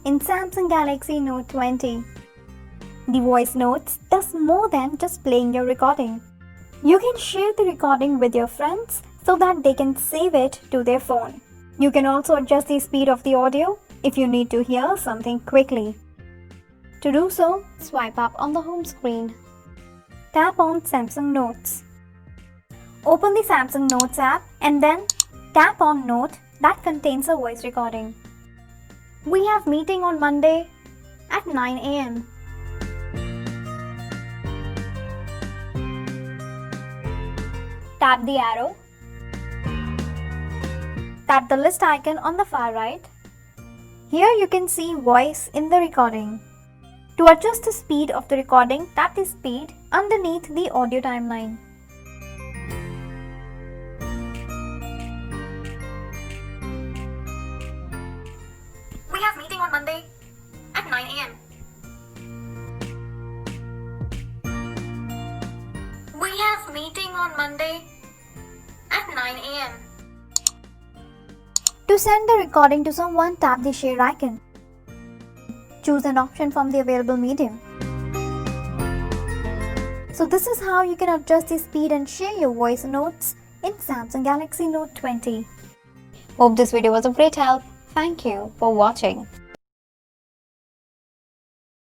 in Samsung Galaxy Note 20. The voice notes does more than just playing your recording. You can share the recording with your friends so that they can save it to their phone. You can also adjust the speed of the audio if you need to hear something quickly. To do so, swipe up on the home screen. Tap on Samsung Notes. Open the Samsung Notes app and then tap on Note that contains a voice recording. We have meeting on Monday at 9 a.m. Tap the arrow. Tap the list icon on the far right. Here you can see voice in the recording. To adjust the speed of the recording, tap the speed underneath the audio timeline. We have meeting on Monday at 9 a.m. We have meeting on Monday at 9 a.m. To send the recording to someone, tap the share icon. Choose an option from the available medium. So this is how you can adjust the speed and share your voice notes in Samsung Galaxy Note 20. Hope this video was of great help. Thank you for watching.